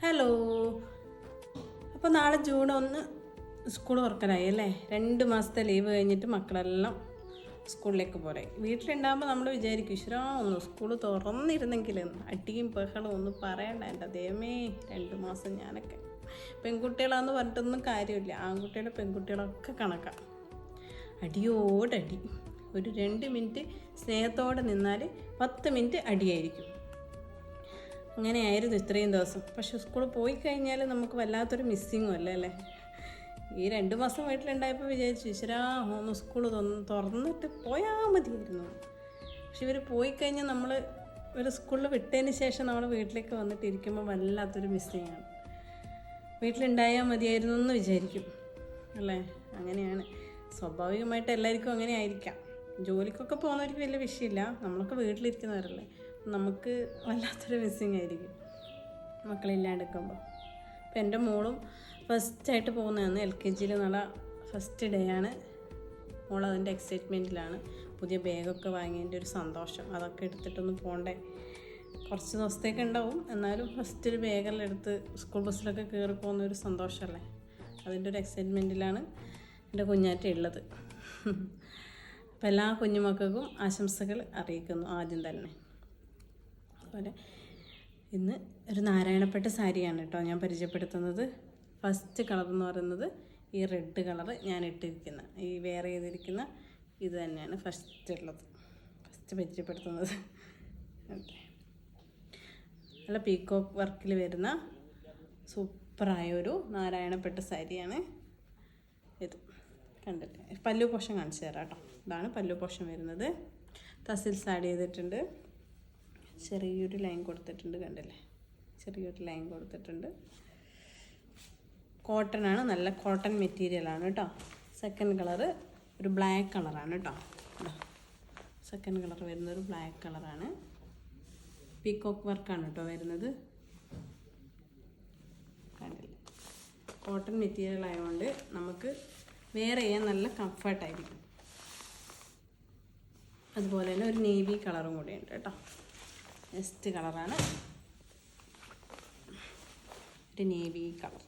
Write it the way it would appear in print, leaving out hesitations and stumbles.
Hello. അപ്പോൾ നാളെ June 1 school തുറക്കലായി അല്ലേ. 2 മാസത്തെ ലീവ് കഴിഞ്ഞിട്ട് മക്കളെല്ലാം സ്കൂളിലേക്ക് പോരെ. വീട്ടിലുണ്ടാകുമ്പോൾ നമ്മൾ വിചാരിക്കും ഈശ്വരാ ഒന്ന് സ്കൂൾ തുറന്നിരുന്നെങ്കിലെന്ന്. അടിയും ബഹളവും ഒന്നും പറയണ്ട എൻ്റെ ദൈവമേ. 2 മാസം ഞാനൊക്കെ പെൺകുട്ടികളാന്ന് പറഞ്ഞിട്ടൊന്നും കാര്യമില്ല. ആൺകുട്ടികളും പെൺകുട്ടികളൊക്കെ കണക്കാം. അടിയോടടി. ഒരു 2 മിനിറ്റ് സ്നേഹത്തോടെ നിന്നാൽ 10 മിനിറ്റ് അടിയായിരിക്കും. അങ്ങനെയായിരുന്നു ഇത്രയും ദിവസം. പക്ഷെ സ്കൂളിൽ പോയി കഴിഞ്ഞാൽ നമുക്ക് വല്ലാത്തൊരു മിസ്സിങ്ങും അല്ലേ. ഈ 2 മാസം വീട്ടിലുണ്ടായപ്പോൾ വിചാരിച്ചു ഈശ്വരാ ഒന്ന് സ്കൂൾ തുറന്നിട്ട് പോയാൽ മതിയായിരുന്നു. പക്ഷെ ഇവർ പോയി കഴിഞ്ഞാൽ നമ്മൾ ഒരു സ്കൂളിൽ വിട്ടതിന് ശേഷം നമ്മൾ വീട്ടിലേക്ക് വന്നിട്ട് ഇരിക്കുമ്പോൾ വല്ലാത്തൊരു മിസ്സിങ്ങാണ്. വീട്ടിലുണ്ടായാൽ മതിയായിരുന്നു എന്ന് വിചാരിക്കും അല്ലേ. അങ്ങനെയാണ് സ്വാഭാവികമായിട്ട് എല്ലാവർക്കും അങ്ങനെ ആയിരിക്കാം. ജോലിക്കൊക്കെ പോകുന്നവർക്ക് വലിയ വിഷയമില്ല. നമ്മളൊക്കെ വീട്ടിലിരിക്കുന്നവരല്ലേ, നമുക്ക് വല്ലാത്തൊരു മിസ്സിങ് ആയിരിക്കും മക്കളില്ലാണ്ടിരിക്കുമ്പോൾ. അപ്പോൾ എൻ്റെ മോളും ഫസ്റ്റായിട്ട് പോകുന്നതാണ്. LKG നല്ല ഫസ്റ്റ് ഡേ ആണ്. മോൾ അതിൻ്റെ എക്സൈറ്റ്മെൻറ്റിലാണ്. പുതിയ ബാഗൊക്കെ വാങ്ങിയതിൻ്റെ ഒരു സന്തോഷം. അതൊക്കെ എടുത്തിട്ടൊന്ന് പോകണ്ടേ. കുറച്ച് ദിവസത്തേക്ക് ഉണ്ടാവും, എന്നാലും ഫസ്റ്റ് ഒരു ബാഗെല്ലാം എടുത്ത് സ്കൂൾ ബസ്സിലൊക്കെ കയറി പോകുന്ന ഒരു സന്തോഷമല്ലേ. അതിൻ്റെ ഒരു എക്സൈറ്റ്മെൻറ്റിലാണ് എൻ്റെ കുഞ്ഞാറ്റ ഉള്ളത്. അപ്പോൾ എല്ലാ കുഞ്ഞുമക്കൾക്കും ആശംസകൾ അറിയിക്കുന്നു ആദ്യം തന്നെ. അതുപോലെ ഇന്ന് ഒരു നാരായണപ്പെട്ട സാരിയാണ് കേട്ടോ ഞാൻ പരിചയപ്പെടുത്തുന്നത്. ഫസ്റ്റ് കളർ എന്ന് പറയുന്നത് ഈ റെഡ് കളർ ഞാൻ ഇട്ടിരിക്കുന്ന ഈ വെയർ ചെയ്തിരിക്കുന്ന ഇത് തന്നെയാണ് ഫസ്റ്റ് ഉള്ളത്, ഫസ്റ്റ് പരിചയപ്പെടുത്തുന്നത്. ഓക്കെ, നല്ല പീക്കോക്ക് വർക്കിൽ വരുന്ന സൂപ്പറായൊരു നാരായണപ്പെട്ട സാരിയാണ് ഇത്. കണ്ടിട്ട് പല്ലു പോഷൻ കാണിച്ചു തരാം കേട്ടോ. ഇതാണ് പല്ലു പോഷൻ വരുന്നത്. തസിൽസ് ആഡ് ചെയ്തിട്ടുണ്ട്. ചെറിയൊരു ലൈൻ കൊടുത്തിട്ടുണ്ട്, കണ്ടില്ലേ, ചെറിയൊരു ലൈൻ കൊടുത്തിട്ടുണ്ട്. കോട്ടൺ ആണ്, നല്ല കോട്ടൺ മെറ്റീരിയലാണ് കേട്ടോ. സെക്കൻഡ് കളറ് ഒരു ബ്ലാക്ക് കളറാണ് കേട്ടോ. സെക്കൻഡ് കളർ വരുന്നൊരു ബ്ലാക്ക് കളറാണ്. പീക്കോക്ക് വർക്കാണ് കേട്ടോ വരുന്നത്. കണ്ടില്ലേ, കോട്ടൺ മെറ്റീരിയൽ ആയതുകൊണ്ട് നമുക്ക് വെയർ ചെയ്യാൻ നല്ല കംഫർട്ടായിരിക്കും. അതുപോലെ തന്നെ ഒരു നേവി കളറും കൂടെ ഉണ്ട് കേട്ടോ. നെക്സ്റ്റ് കളറാണ് ഒരു നേവി കളർ.